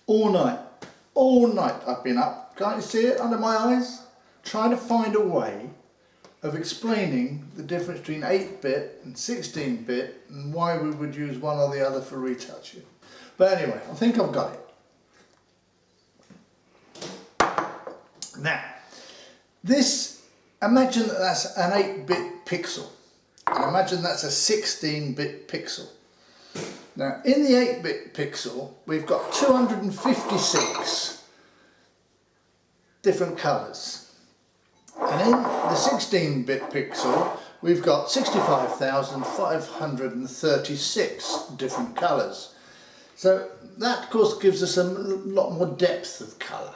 all night I've been up. Can't you see it under my eyes? Trying to find a way of explaining the difference between 8-bit and 16-bit and why we would use one or the other for retouching. But anyway, I think I've got it. Now, imagine that that's an 8-bit pixel, and imagine that's a 16-bit pixel. Now, in the 8-bit pixel, we've got 256 different colours. And in the 16-bit pixel, we've got 65,536 different colours. So that, of course, gives us a lot more depth of colour.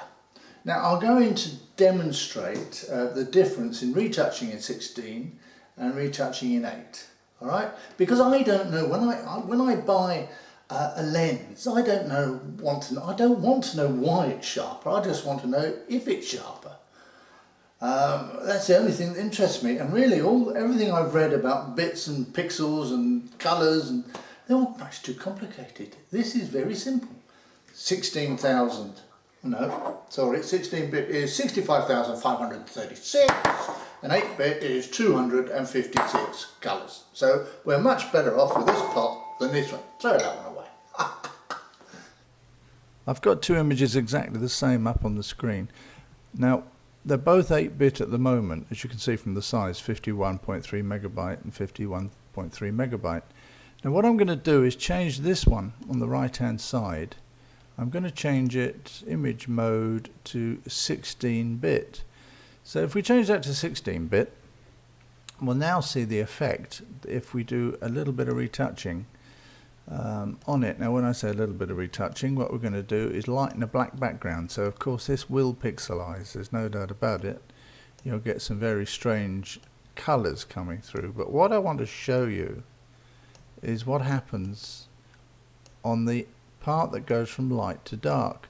Now, I'm going to demonstrate the difference in retouching in 16 and retouching in 8. All right? Because I don't know, when I buy a lens, I don't want to know why it's sharper. I just want to know if it's sharper. That's the only thing that interests me, and really everything I've read about bits and pixels and colours, and they're all much too complicated. This is very simple. 16-bit is 65,536 and 8-bit is 256 colours. So we're much better off with this pot than this one. Throw that one away. I've got two images exactly the same up on the screen. Now, they're both 8-bit at the moment, as you can see from the size, 51.3 megabyte and 51.3 megabyte. Now what I'm going to do is change this one on the right hand side. I'm going to change it, image mode, to 16-bit. So if we change that to 16-bit, we'll now see the effect if we do a little bit of retouching on it. Now when I say a little bit of retouching, what we're going to do is lighten a black background. So of course this will pixelize, there's no doubt about it. You'll get some very strange colors coming through. But what I want to show you is what happens on the part that goes from light to dark.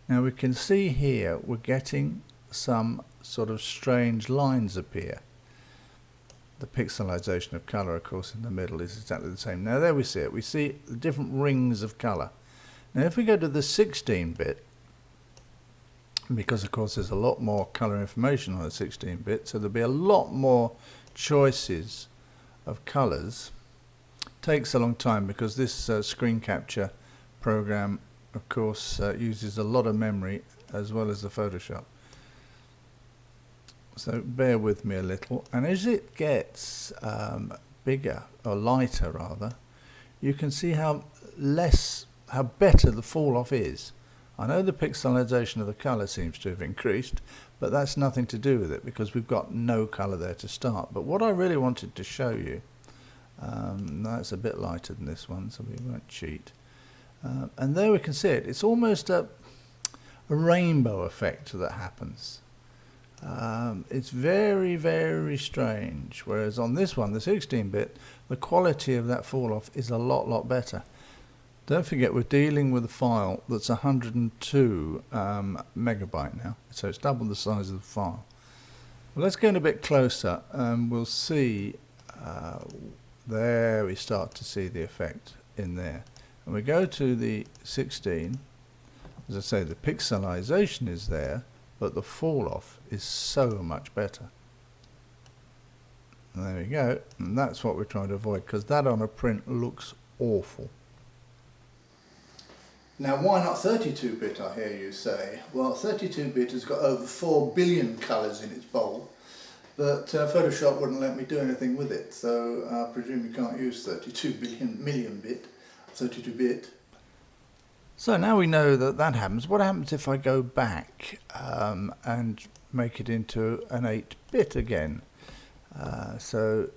Now we can see here we're getting some sort of strange lines appear. The pixelization of color, of course, in the middle is exactly the same. Now there we see it. We see the different rings of color. Now if we go to the 16-bit, because of course there's a lot more color information on a 16-bit, so there'll be a lot more choices of colors. Takes a long time because this screen capture program, of course, uses a lot of memory as well as the Photoshop. So bear with me a little, and as it gets bigger, or lighter rather, you can see how better the fall off is. I know the pixelization of the color seems to have increased, but that's nothing to do with it because we've got no color there to start. But what I really wanted to show you, that's a bit lighter than this one, so we won't cheat. And there we can see it. It's almost a rainbow effect that happens. It's very, very strange. Whereas on this one, the 16-bit, the quality of that fall off is a lot better. Don't forget we're dealing with a file that's 102 megabyte now, so it's double the size of the file. Well, let's get a bit closer and we'll see. There we start to see the effect in there. And we go to the 16. As I say, the pixelization is there, but the fall off is so much better. And there we go, and that's what we're trying to avoid, because that on a print looks awful. Now why not 32-bit, I hear you say? Well, 32-bit has got over 4 billion colours in its bowl, but Photoshop wouldn't let me do anything with it, so I presume you can't use 32-bit. So now we know that that happens. What happens if I go back and make it into an 8-bit again? So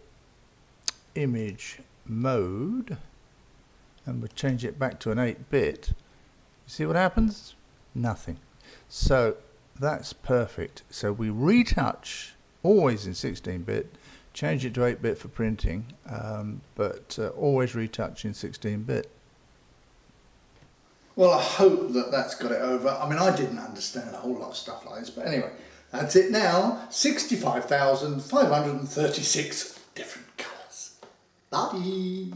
image mode, and we'll change it back to an 8-bit. You see what happens? Nothing. So that's perfect. So we retouch always in 16-bit, change it to 8-bit for printing, but always retouch in 16-bit. Well, I hope that that's got it over. I mean, I didn't understand a whole lot of stuff like this, but anyway, that's it now. 65,536 different colours. Bye.